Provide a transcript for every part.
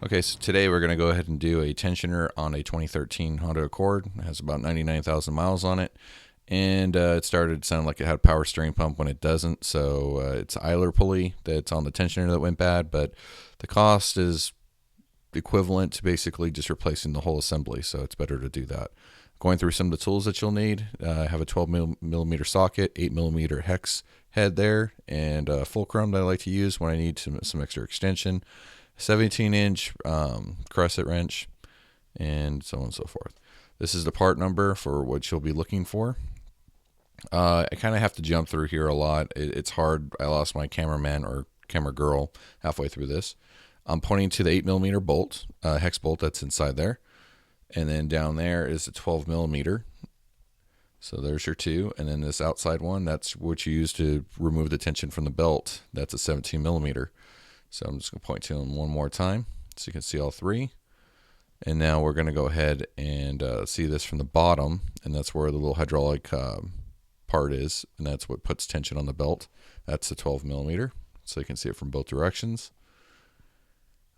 Okay, so today we're going to go ahead and do a tensioner on a 2013 Honda Accord. It has about 99,000 miles on it, and it started to sound like it had a power steering pump when it doesn't. So it's idler pulley that's on the tensioner that went bad, but the cost is equivalent to basically just replacing the whole assembly, so it's better to do that. Going through some of the tools that you'll need, I have a 12 millimeter socket, 8 millimeter hex head there, and fulcrum that I like to use when I need some extra extension, 17-inch crescent wrench, and so on and so forth. This is the part number for what you'll be looking for. I kind of have to jump through here a lot. It's hard. I lost my cameraman or camera girl halfway through this. I'm pointing to the 8 millimeter bolt, hex bolt that's inside there. And then down there is a 12 millimeter. So there's your two. And then this outside one, that's what you use to remove the tension from the belt. That's a 17 millimeter. So I'm just going to point to them one more time so you can see all three. And now we're going to go ahead and see this from the bottom. And that's where the little hydraulic part is. And that's what puts tension on the belt. That's the 12 millimeter. So you can see it from both directions.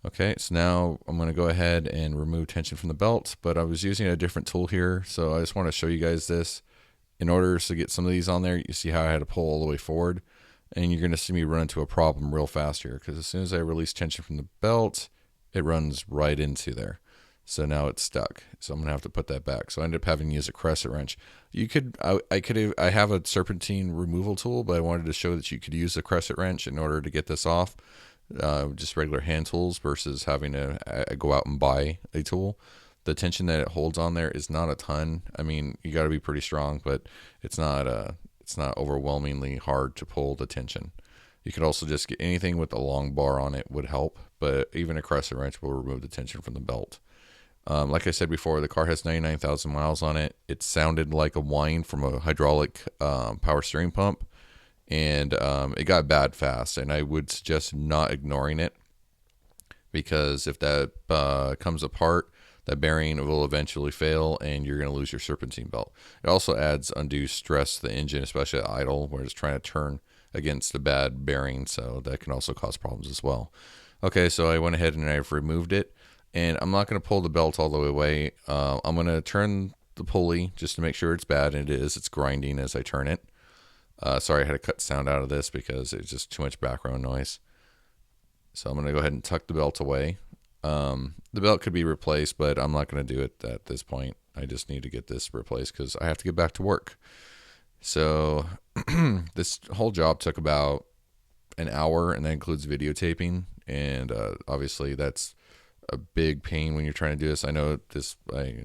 Okay, so now I'm going to go ahead and remove tension from the belt, but I was using a different tool here, so I just want to show you guys this. In order to get some of these on there, you see how I had to pull all the way forward, and you're going to see me run into a problem real fast here, because as soon as I release tension from the belt, it runs right into there. So now it's stuck, so I'm going to have to put that back. So I ended up having to use a crescent wrench. I have a serpentine removal tool, but I wanted to show that you could use a crescent wrench in order to get this off. Just regular hand tools versus having to go out and buy a tool. The tension that it holds on there is not a ton. I mean, you got to be pretty strong, but it's not overwhelmingly hard to pull the tension. You could also just get anything with a long bar on it would help, but even a crescent wrench will remove the tension from the belt. Like I said before, the car has 99,000 miles on it. It sounded like a whine from a hydraulic power steering pump. And it got bad fast, and I would suggest not ignoring it, because if that comes apart, that bearing will eventually fail and you're going to lose your serpentine belt. It also adds undue stress to the engine, especially at idle, where it's trying to turn against the bad bearing, so that can also cause problems as well. Okay, so I went ahead and I've removed it, and I'm not going to pull the belt all the way away. I'm going to turn the pulley just to make sure it's bad, and it is. It's grinding as I turn it. Sorry, I had to cut sound out of this because it's just too much background noise. So I'm going to go ahead and tuck the belt away. The belt could be replaced, but I'm not going to do it at this point. I just need to get this replaced because I have to get back to work. So this whole job took about an hour, and that includes videotaping. And obviously that's a big pain when you're trying to do this. I know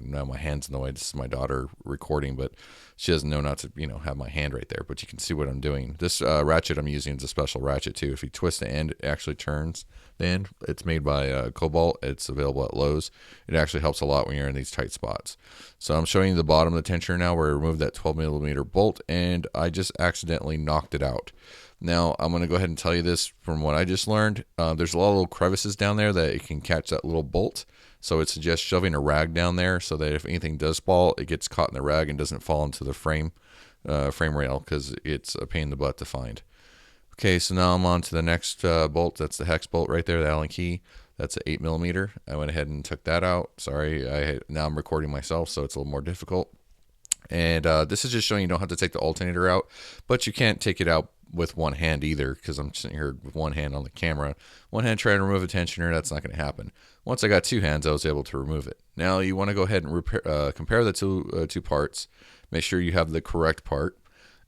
now my hand's in the way. This is my daughter recording, but she doesn't know not to, have my hand right there, but you can see what I'm doing. This ratchet I'm using is a special ratchet too. If you twist the end, it actually turns the end. It's made by Cobalt. It's available at Lowe's. It actually helps a lot when you're in these tight spots. So I'm showing you the bottom of the tensioner now, where I removed that 12 millimeter bolt, and I just accidentally knocked it out. Now, I'm going to go ahead and tell you this from what I just learned. There's a lot of little crevices down there that it can catch that little bolt. So it suggests shoving a rag down there so that if anything does fall, it gets caught in the rag and doesn't fall into the frame rail, because it's a pain in the butt to find. Okay, so now I'm on to the next bolt. That's the hex bolt right there, the Allen key. That's an 8 millimeter. I went ahead and took that out. Sorry, now I'm recording myself, so it's a little more difficult. And this is just showing you don't have to take the alternator out, but you can't take it out with one hand either, because I'm sitting here with one hand on the camera. One hand trying to remove a tensioner, that's not going to happen. Once I got two hands, I was able to remove it. Now you want to go ahead and compare the two parts. Make sure you have the correct part,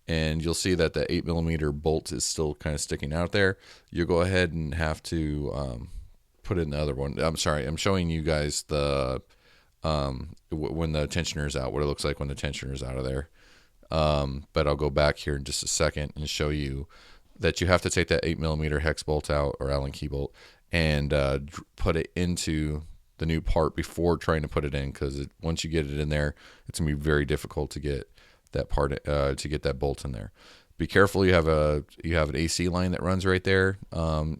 and you'll see that the 8 millimeter bolt is still kind of sticking out there. You'll go ahead and have to put in the other one. I'm sorry, I'm showing you guys the when the tensioner is out, what it looks like when the tensioner is out of there. But I'll go back here in just a second and show you that you have to take that 8 millimeter hex bolt out, or Allen key bolt, and put it into the new part before trying to put it in, because once you get it in there, it's gonna be very difficult to get that part to get that bolt in there. Be careful. You have an AC line that runs right there.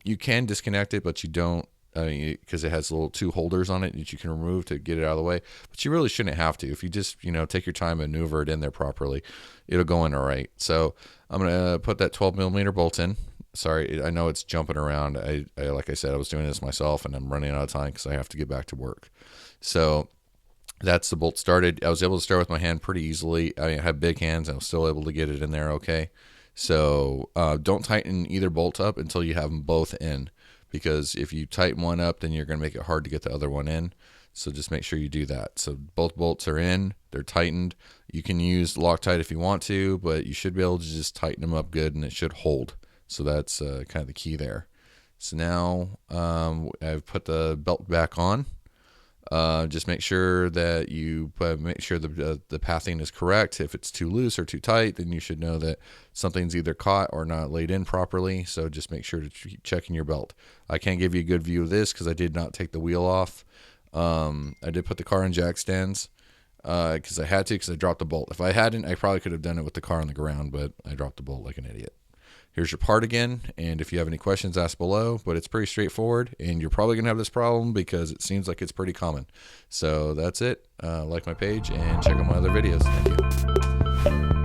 You can disconnect it, but you don't, because it has little two holders on it that you can remove to get it out of the way. But you really shouldn't have to. If you just take your time and maneuver it in there properly, it'll go in all right. So I'm gonna put that 12 millimeter bolt in. Sorry, I know it's jumping around. Like I said, I was doing this myself, and I'm running out of time because I have to get back to work. So that's the bolt started. I was able to start with my hand pretty easily. I have big hands, and I was still able to get it in there okay. So don't tighten either bolt up until you have them both in, because if you tighten one up, then you're going to make it hard to get the other one in. So just make sure you do that. So both bolts are in, they're tightened. You can use Loctite if you want to, but you should be able to just tighten them up good, and it should hold. So that's kind of the key there. So now I've put the belt back on. Just make sure that you make sure the pathing is correct. If it's too loose or too tight, then you should know that something's either caught or not laid in properly. So just make sure to keep checking your belt. I can't give you a good view of this because I did not take the wheel off. I did put the car in jack stands because I had to, because I dropped the bolt. If I hadn't, I probably could have done it with the car on the ground, but I dropped the bolt like an idiot. Here's your part again, and if you have any questions, ask below, but it's pretty straightforward, and you're probably going to have this problem because it seems like it's pretty common. So that's it. Like my page and check out my other videos. Thank you.